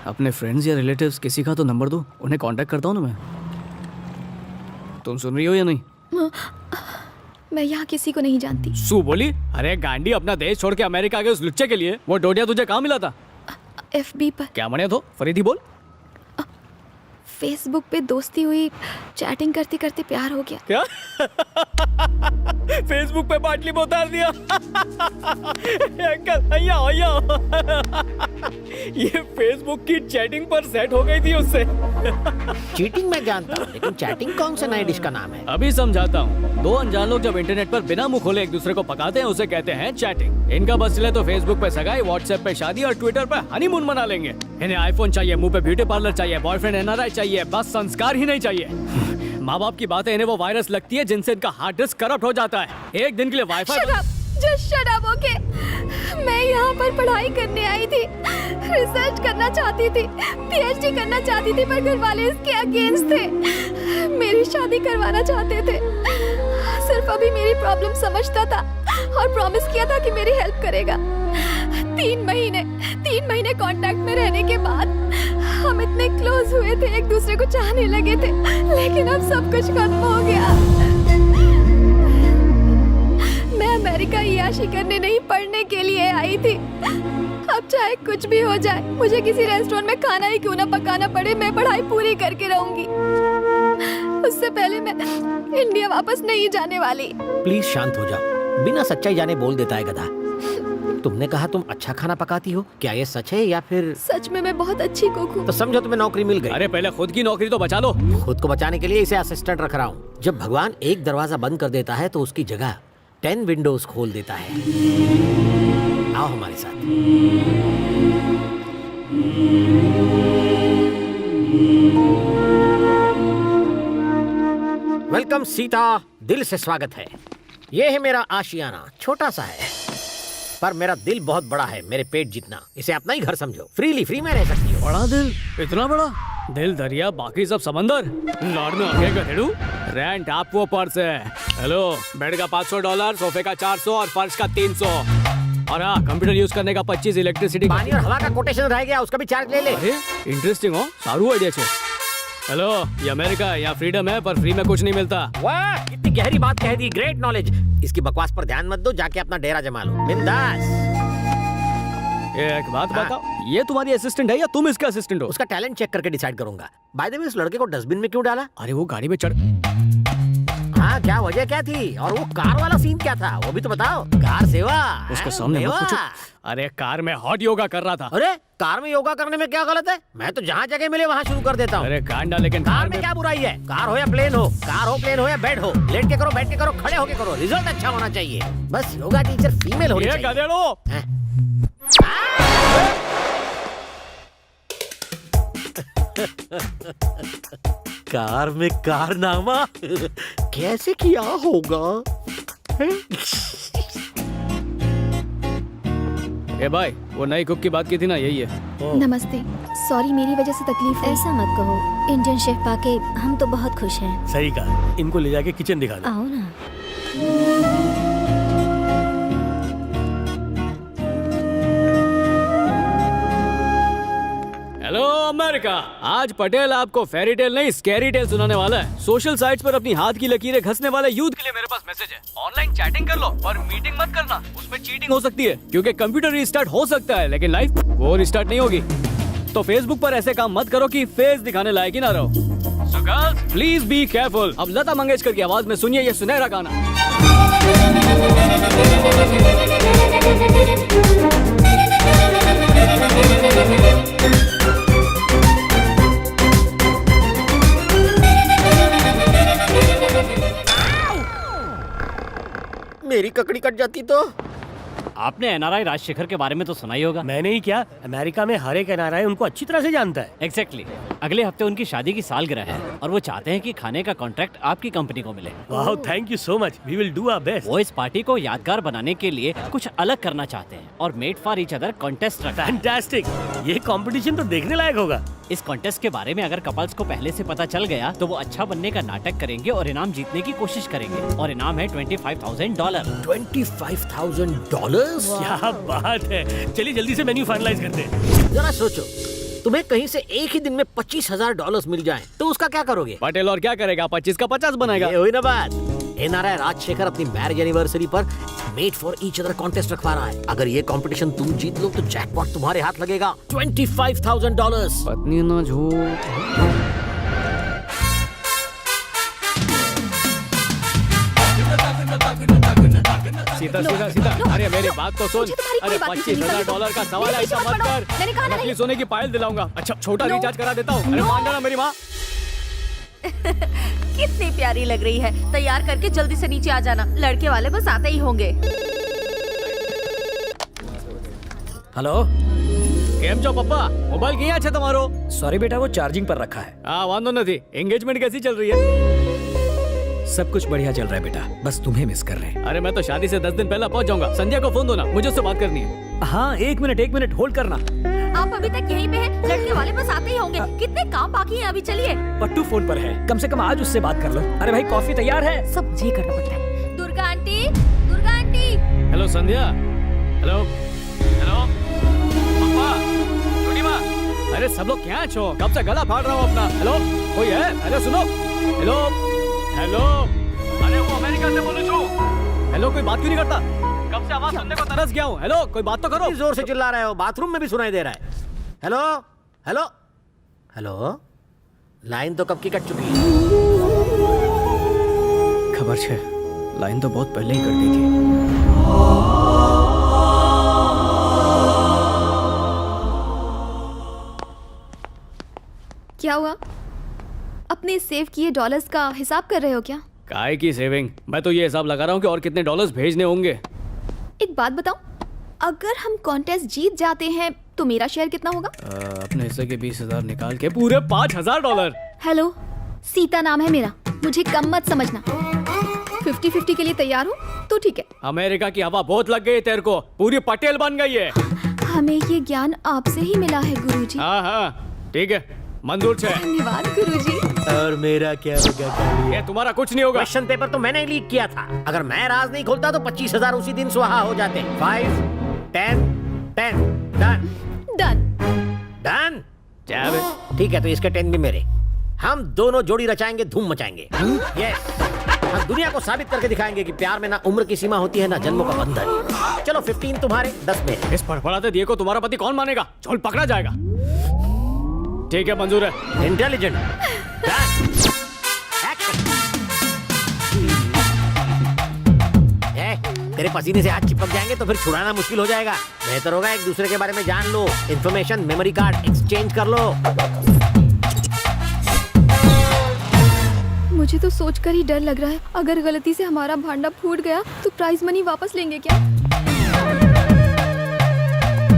अपने फ्रेंड्स या रिलेटिव्स किसी का तो नंबर दो, उन्हें कांटेक्ट करता हूँ ना मैं। तुम सुन रही हो या नहीं? मैं यहाँ किसी को नहीं जानती। सू बोली, अरे गांडी, अपना देश छोड़ के अमेरिका गए उस लुच्चे के लिए। वो डोडिया तुझे कहाँ मिला था? FB पर। क्या बने तो फरीदी बोल। फेसबुक पे दोस्ती हुई, चैटिंग करते करते प्यार हो गया। क्या? फेसबुक पे बाटली में उतार दिया। अंकल अय्या अय्या। ये फेसबुक की चैटिंग पर सेट हो गई थी उससे। चीटिंग मैं जानता हूँ, लेकिन चैटिंग कौन से नए डिश का नाम है? अभी समझाता हूँ। दो अनजान लोग जब इंटरनेट पर बिना मुंह खोले एक दूसरे को पकाते हैं, उसे कहते हैं चैटिंग। इनका बस चले तो फेसबुक पे सगाई, व्हाट्सएप पे शादी और ट्विटर पे हनीमून मना लेंगे। इन्हें आईफोन चाहिए, मुंह पे ब्यूटी पार्लर चाहिए, बॉयफ्रेंड NRI चाहिए, बस संस्कार ही नहीं चाहिए। माँ बाप की बातें इन्हें वो वायरस लगती है जिनसे इनका हार्ड डिस्क करप्ट हो जाता है। एक दिन के लिए wifi. Just shut up, okay? मैं यहाँ पर पढ़ाई करने आई थी, रिसर्च करना चाहती थी, PhD करना चाहती थी, पर घर वाले इसके अगेंस्ट थे। मेरी शादी करवाना चाहते थे। सिर्फ अभी मेरी प्रॉब्लम समझता था और प्रॉमिस किया था कि मेरी हेल्प करेगा। 3 महीने कांटेक्ट में रहने के बाद हम इतने क्लोज हुए थे, एक दूसरे को चाहने लगे थे, लेकिन अब सब कुछ खत्म हो गया। मैं अमेरिका याशी करने नहीं, पढ़ने के लिए आई थी। अब चाहे कुछ भी हो जाए, मुझे किसी रेस्टोरेंट में खाना ही क्यों ना पकाना पड़े, मैं पढ़ाई पूरी करके रहूंगी। उससे पहले मैं इंडिया वापस नहीं जाने वाली। प्लीज शांत हो जाओ। बिना सच्चाई जाने बोल देता है गधा। तुमने कहा तुम अच्छा खाना पकाती हो, क्या ये सच है या फिर? सच में मैं बहुत अच्छी कुक हूँ। तो समझो तुम्हें नौकरी मिल गई। अरे पहले खुद की नौकरी तो बचा लो। खुद को बचाने के लिए इसे असिस्टेंट रख रहा हूँ। जब भगवान एक दरवाजा बंद कर देता है तो उसकी जगह 10 विंडोज खोल देता है। आओ हमारे साथ। वेलकम सीता, दिल से स्वागत है। ये है मेरा आशियाना, छोटा सा है पर मेरा दिल बहुत बड़ा है, मेरे पेट जितना। इसे अपना ही घर समझो। फ्री में रह सकती हो। बड़ा दिल, इतना बड़ा दिल, दरिया बाकी सब समंदर। लड़ने आगे गधेड़ू। रेंट आप वो पर्स है। हेलो, बेड का $500, सोफे का 400 और फर्श का 300। और हाँ, कंप्यूटर यूज करने का 25, इलेक्ट्रिसिटी पानी और हवा का कोटेशन रह गया, उसका भी चार्ज ले ले। अरे इंटरेस्टिंग हो, सारू आइडिया छे। हेलो, ये अमेरिका, यहाँ फ्रीडम है पर फ्री में कुछ नहीं मिलता। वाह, कितनी गहरी बात कह दी, ग्रेट नॉलेज। इसकी बकवास पर ध्यान मत दो, जाके अपना डेरा जमा लो बिंदास। एक बात बताओ, ये तुम्हारी असिस्टेंट है या तुम इसका असिस्टेंट हो? उसका टैलेंट चेक करके डिसाइड करूंगा। बाय द वे, उस लड़के को डस्टबिन में क्यों डाला? अरे वो गाड़ी में चढ़। हाँ, क्या वजह क्या थी? और वो कार वाला सीन क्या था, वो भी तो बताओ। कार सेवा उसके सामने मत पूछो। अरे कार में हॉट योगा कर रहा था। अरे कार में योगा करने में क्या गलत है? मैं तो जहाँ जगह मिले वहाँ शुरू कर देता हूँ। अरे गांडा, लेकिन कार में क्या बुराई है? कार हो या प्लेन हो, कार हो, प्लेन हो या बेड हो, लेट के करो, बैठ के करो, खड़े होके करो, रिजल्ट अच्छा होना चाहिए। बस योगा टीचर फीमेल होनी चाहिए। गधेड़ो। कार में कारनामा कैसे किया होगा? ए भाई, वो नई कुक की बात की थी ना, यही है। नमस्ते, सॉरी मेरी वजह से तकलीफ है। ऐसा मत कहो, इंडियन शेफ पाके हम तो बहुत खुश हैं। सही कहा, इनको ले जाके किचन दिखा दो। आओ ना। हेलो अमेरिका, आज पटेल आपको फेरी टेल नहीं स्कैरी टेल सुनाने वाला है। सोशल साइट्स पर अपनी हाथ की लकीरें घसने वाले यूथ के लिए मेरे पास मैसेज है। ऑनलाइन चैटिंग कर लो पर मीटिंग मत करना, उसमें चीटिंग हो सकती है। क्योंकि कंप्यूटर रिस्टार्ट हो सकता है लेकिन लाइफ वो रिस्टार्ट नहीं होगी। तो फेसबुक पर ऐसे काम मत करो कि फेस दिखाने लायक ही ना रहो। So girls, please be careful. अब लता मंगेशकर की आवाज में सुनिए ये सुनहरा गाना। मेरी ककड़ी कट जाती तो। आपने NRI राजशेखर के बारे में तो सुना ही होगा। मैंने ही क्या, अमेरिका में हर एक NRI उनको अच्छी तरह से जानता है। एग्जैक्टली। अगले हफ्ते उनकी शादी की सालगिरह है और वो चाहते हैं कि खाने का कॉन्ट्रैक्ट आपकी कंपनी को मिले। वाह, thank you so much, we will do our best. वो इस पार्टी को यादगार बनाने के लिए कुछ अलग करना चाहते हैं और made for each other contest रखा है। फैंटास्टिक, ये कंपटीशन तो देखने लायक होगा। इस कॉन्टेस्ट के बारे में अगर कपल्स को पहले से पता चल गया तो वो अच्छा बनने का नाटक करेंगे और इनाम जीतने की कोशिश करेंगे। और इनाम है $25,000। $25,000? क्या बात है, चलिए जल्दी से मेन्यू फाइनलाइज करते हैं। जरा सोचो, तुम्हें कहीं से एक ही दिन में $25,000 मिल जाएं, तो उसका क्या करोगे? पटेल और क्या करेगा, 25 का 50 बनाएगा। ये हुई ना बात। एनआरआई राजशेखर अपनी मैरिज एनिवर्सरी पर made for each other contest रखवा रहा है। अगर ये कंपटीशन तुम जीत लो तो जैकपॉट तुम्हारे हाथ लगेगा $25,000। पत्नी ना झूठ। सीधा सीधा सीधा। अरे मेरी बात तो सुन। मुझे तुम्हारी कोई अरे बात नहीं सुननी। $25,000 का सवाल है, मेरी ऐसा बात मत पढ़ो। कर। मैंने कहा ना नकली नहीं। सोने की पायल दिलाऊंगा। अच्छा छोटा No. रिचार्ज करा देता हूँ। अरे No. मान जाना मेरी माँ। कितनी प्यारी लग रही है। तैयार करके जल्दी से नीचे आ जाना, लड़के वाले बस आते ही होंगे। हेलो, કેમ છો પપ્પા? મોબાઈલ ક્યાં છે તમારો? सॉरी बेटा, वो चार्जिंग पर रखा है। हाँ वांदो नहीं। एंगेजमेंट कैसी चल रही है? सब कुछ बढ़िया चल रहा है बेटा, बस तुम्हें मिस कर रहे हैं। अरे मैं तो शादी से 10 दिन पहले पहुंच जाऊंगा। संध्या को फोन दो ना, मुझे उससे बात करनी है। हाँ, एक मिनट होल्ड करना। आप अभी तक यहीं पे हैं? लड़के वाले बस आते ही होंगे। कितने काम बाकी हैं अभी, चलिए। पट्टू फोन पर है, कम से कम आज उससे बात कर लो। अरे भाई, कॉफी तैयार है। सब मुझे ही करना पड़ता है। Durga aunty, Durga aunty. Hello Sandhya. Hello hello papa, छोटी माँ। अरे सब लोग क्या छो? कब से गला फाड़ रहा हूँ अपना। हेलो कोई है? अरे सुनो। Hello hello. अरे वो अमेरिका से बोलूं छू। हेलो कोई बात क्यों नहीं करता? कब से आवाज सुनने को तरस गया हूँ। हेलो कोई बात तो करो। इतनी जोर से चिल्ला रहे हो, बाथरूम में भी सुनाई दे रहा है। Hello hello hello. लाइन तो कब की कट चुकी है। खबर छे, लाइन तो बहुत पहले ही कट गई थी। क्या हुआ? अपने सेव किए डॉलर्स का हिसाब कर रहे हो क्या? काय की सेविंग? मैं तो ये हिसाब लगा रहा हूँ कि और कितने डॉलर्स भेजने होंगे। एक बात बताओ, अगर हम कॉन्टेस्ट जीत जाते हैं तो मेरा शेयर कितना होगा? अपने हिस्से के 20,000 निकाल के पूरे $5,000। हेलो, सीता नाम है मेरा, मुझे कम मत समझना। 50-50 के लिए तैयार हो तो ठीक है। अमेरिका की हवा बहुत लग गई तेरे को, पूरी पटेल बन गई है। हमें ये ज्ञान आपसे ही मिला है गुरुजी। हाँ हाँ ठीक है, मंजूर छे। धन्यवाद गुरुजी। और मेरा क्या होगा? ये तुम्हारा कुछ नहीं होगा। क्वेश्चन पेपर तो मैंने लीक किया था। अगर मैं राज नहीं खोलता तो 25,000 उसी दिन स्वाहा हो जाते। 5 10 10 डन डन। डन। क्या ठीक है, तो इसके 10 भी मेरे। हम दोनों जोड़ी रचाएंगे, धूम मचाएंगे। यस, हम दुनिया को साबित करके दिखाएंगे कि प्यार में ना उम्र की सीमा होती है ना जन्मों का बंधन। चलो 15 तुम्हारे, 10 मेरे। इस फड़फड़ाते दिए को तुम्हारा पति कौन मानेगा? चोल पकड़ा जाएगा। ठीक है मंजूर है। इंटेलिजेंट। तेरे पसीने से हाथ चिपक जाएंगे तो फिर छुड़ाना मुश्किल हो जाएगा। बेहतर होगा एक दूसरे के बारे में जान लो, इंफॉर्मेशन मेमोरी कार्ड एक्सचेंज कर लो। मुझे तो सोचकर ही डर लग रहा है, अगर गलती से हमारा भांडा फूट गया तो प्राइज मनी वापस लेंगे क्या?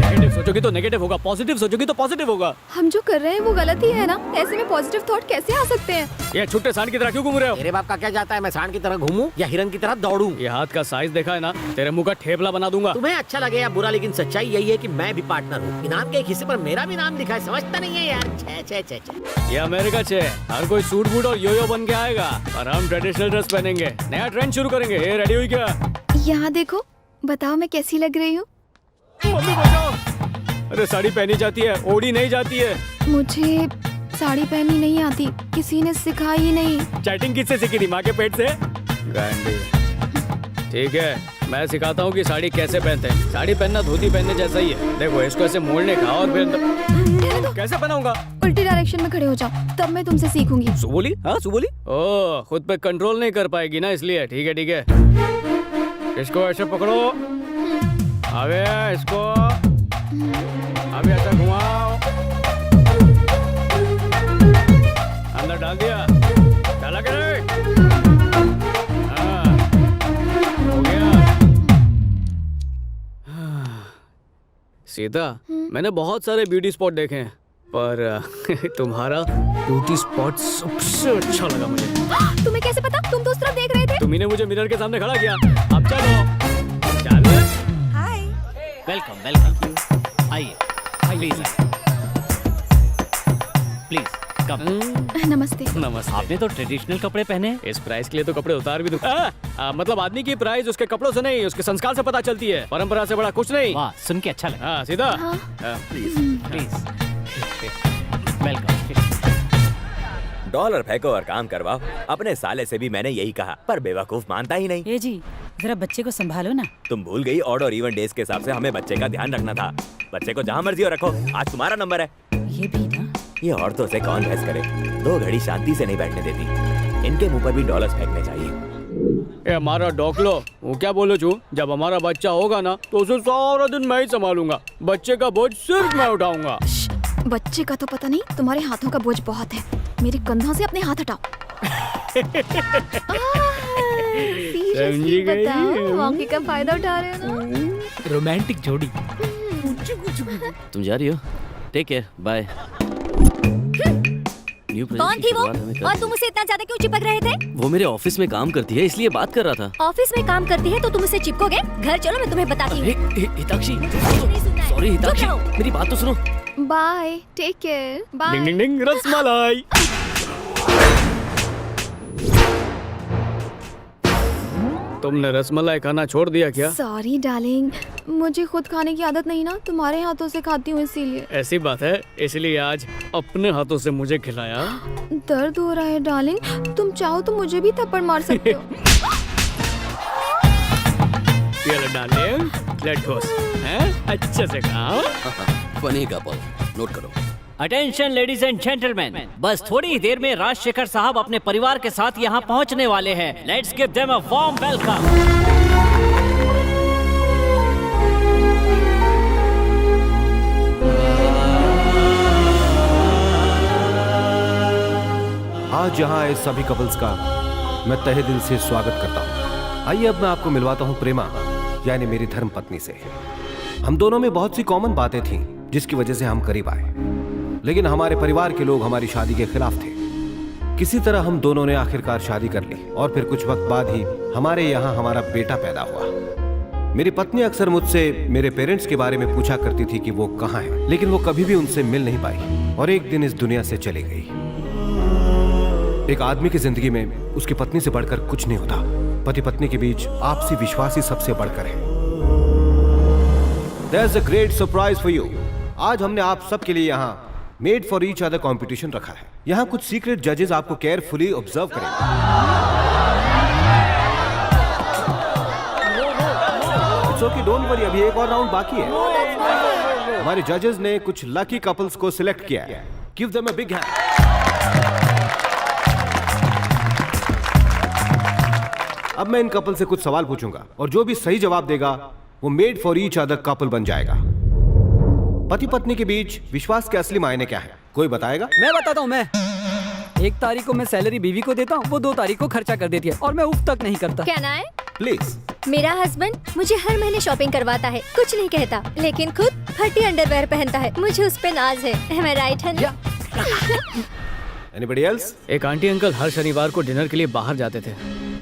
नेगेटिव सोचोगी तो नेगेटिव होगा, पॉजिटिव सोचोगी तो पॉजिटिव होगा। हम जो कर रहे हैं वो गलत ही है ना? ऐसे में पॉजिटिव थॉट कैसे आ सकते हैं? ये छुट्टे सांड की तरह क्यों घूम रहे हो? तेरे बाप का क्या जाता है मैं सांड की तरह घूमूं या हिरन की तरह दौड़ूं? ये हाथ का साइज देखा है ना, तेरे मुंह का ठेपला बना दूंगा। तुम्हें अच्छा लगे या बुरा, लेकिन सच्चाई यही है कि मैं भी पार्टनर हूँ। इनाम के एक हिस्से पर मेरा भी नाम लिखा है, समझता नहीं है यार। छे छे छे छे। ये अमेरिका छे, हर कोई सूट बूट और योयो बन के आएगा और हम ट्रेडिशनल ड्रेस पहनेंगे, नया ट्रेंड शुरू करेंगे। ये रेडी हुई क्या? यहाँ देखो, बताओ मैं कैसी लग रही हूँ? मम्मी बचाओ। अरे साड़ी पहनी जाती है, ओढ़ी नहीं जाती है। मुझे साड़ी पहननी नहीं आती, किसी ने सिखाई ही नहीं। चैटिंग किससे सीखी थी? माँ के पेट से? गांडी। ठीक है, मैं सिखाता हूँ कि साड़ी कैसे पहनते हैं। साड़ी पहनना धोती पहनने जैसा ही है। देखो इसको ऐसे मोड़ने का और फिर कैसे पहनाऊंगा? उल्टी डायरेक्शन में खड़े हो जाओ, तब मैं तुमसे सीखूंगी। सुबोली? हाँ सुबोली? ओह, खुद पे कंट्रोल नहीं कर पाएगी ना, इसलिए। ठीक है ठीक है, इसको ऐसे पकड़ो, आगे इसको अभी ऐसा घुमाओ, अंदर डाल दिया, डाला के नहीं? हाँ, हो गया। सीता, मैंने बहुत सारे ब्यूटी स्पॉट देखे हैं, पर तुम्हारा ब्यूटी स्पॉट सबसे अच्छा लगा मुझे। तुम्हें कैसे पता? तुम तो उस तरफ देख रहे थे। तुम्ही ने मुझे मिरर के सामने खड़ा किया। अब चलो चलो। हाय। वेलकम वेलकम, आइए प्लीज प्लीज कम। नमस्ते। नमस्ते। आपने तो ट्रेडिशनल कपड़े पहने हैं। इस प्राइस के लिए तो कपड़े उतार भी दूं। मतलब आदमी की प्राइस उसके कपड़ों से नहीं, उसके संस्कार से पता चलती है। परंपरा से बड़ा कुछ नहीं। वाह, सुन के अच्छा लगा। हाँ सीधा। हाँ। Please please welcome. डॉलर फेंको और काम करवाओ। अपने साले से भी मैंने यही कहा, पर बेवकूफ मानता ही नहीं। ए जी, जरा बच्चे को संभालो ना। तुम भूल गई ऑड और इवन डेज के हिसाब से हमें बच्चे का ध्यान रखना था। बच्चे को जहाँ मर्जी हो रखो, आज तुम्हारा नंबर है। ये भी ना। ये औरतों से कौन बहस करे, 2 घड़ी शांति से नहीं बैठने देती। इनके मुंह पर भी डॉलर्स फेंकने चाहिए। ए हमारा डॉकलो, वो क्या बोलो छू, जब हमारा बच्चा होगा ना तो उसे सारा दिन मैं ही संभालूंगा। बच्चे का बोझ सिर्फ मैं उठाऊंगा। बच्चे का तो पता नहीं, तुम्हारे हाथों का बोझ बहुत है। मेरे कंधों से अपने हाथ हटाओ। समझी गई? बताओ, मौके का फायदा उठा रहे हो ना? रोमांटिक जोड़ी। तुम जा रही हो? Take care, bye. कौन थी वो और तुम उसे इतना ज्यादा क्यों चिपक रहे थे? वो मेरे ऑफिस में काम करती है, इसलिए बात कर रहा था। ऑफिस में काम करती है तो तुम उसे चिपकोगे? घर चलो, मैं तुम्हें बताती हूँ। हिताक्षी, नहीं सुनना है। सॉरी हिताक्षी, चुप रहो। मेरी बात तो सुनो। Bye, take care, bye. Ding ding ding, rasmalai. तुमने रसमलाई खाना छोड़ दिया क्या? सॉरी डार्लिंग, मुझे खुद खाने की आदत नहीं ना, तुम्हारे हाथों से खाती हूँ इसीलिए। ऐसी बात है, इसलिए आज अपने हाथों से मुझे खिलाया। दर्द हो रहा है डार्लिंग, तुम चाहो तो मुझे भी थप्पड़ मार सकते हो। ये लो डार्लिंग, लेट गो। हैं? अच्छे से खाओ। फनी कपल, नोट करो। अटेंशन लेडीज एंड जेंटलमैन, बस थोड़ी ही देर में राजशेखर साहब अपने परिवार के साथ यहाँ पहुँचने वाले हैं। Let's give them a warm welcome. आज यहाँ आए सभी कपल्स का मैं तहे दिल से स्वागत करता हूँ। आइए अब मैं आपको मिलवाता हूँ प्रेमा, यानी मेरी धर्म पत्नी से। हम दोनों में बहुत सी कॉमन बातें थीं, जिसकी वजह से हम करीब आए, लेकिन हमारे परिवार के लोग हमारी शादी के खिलाफ थे। किसी तरह हम दोनों ने आखिरकार शादी कर ली और फिर कुछ वक्त बाद ही हमारे यहाँ हमारा बेटा पैदा हुआ। मेरी पत्नी अक्सर मुझसे मेरे पेरेंट्स के बारे में पूछा करती थी कि वो कहाँ हैं, लेकिन वो कभी भी उनसे मिल नहीं पाई और एक दिन इस दुनिया से चली गई। एक आदमी की जिंदगी में उसकी पत्नी से बढ़कर कुछ नहीं होता। पति पत्नी के बीच आपसी विश्वास ही सबसे बढ़कर है। There's a great surprise for you. आज हमने आप सबके लिए यहाँ made for each other competition रखा है। यहाँ कुछ सीक्रेट जजेस आपको केयरफुली ऑब्जर्व करेंगे। It's okay, don't worry, अभी एक और राउंड बाकी है। हमारे जजेस ने कुछ लकी कपल्स को सिलेक्ट किया है। Give them a big hand. अब मैं इन कपल से कुछ सवाल पूछूंगा और जो भी सही जवाब देगा वो made for each other couple बन जाएगा। पति पत्नी के बीच विश्वास के असली मायने क्या है, कोई बताएगा? मैं बताता हूँ। मैं 1 तारीख को मैं सैलरी बीवी को देता हूँ, वो 2 तारीख को खर्चा कर देती है और मैं उफ तक नहीं करता। क्या ना है? प्लीज। मेरा हस्बैंड मुझे हर महीने शॉपिंग करवाता है, कुछ नहीं कहता, लेकिन खुद फटी अंडरवेयर पहनता है। मुझे उस पे नाज है। Am I right, honey? Anybody else? एक आंटी अंकल हर शनिवार को डिनर के लिए बाहर जाते थे।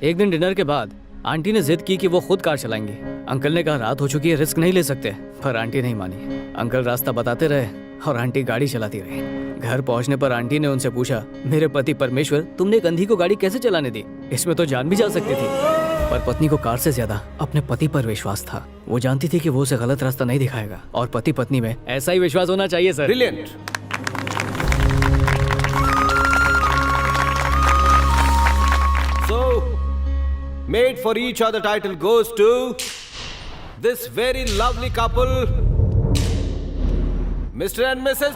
एक दिन डिनर के बाद आंटी ने जिद की कि वो खुद कार चलाएंगी। अंकल ने कहा रात हो चुकी है, रिस्क नहीं ले सकते, पर आंटी नहीं मानी। अंकल रास्ता बताते रहे और आंटी गाड़ी चलाती रही। घर पहुंचने पर आंटी ने उनसे पूछा, मेरे पति परमेश्वर, तुमने एक अंधी को गाड़ी कैसे चलाने दी? इसमें तो जान भी जा सकती थी। पर पत्नी को कार से ज्यादा अपने पति पर विश्वास था। वो जानती थी कि वो उसे गलत रास्ता नहीं दिखाएगा और पति पत्नी में ऐसा ही विश्वास होना चाहिए sir. Brilliant. So, made for each other title goes to this very lovely couple, Mr. and Mrs.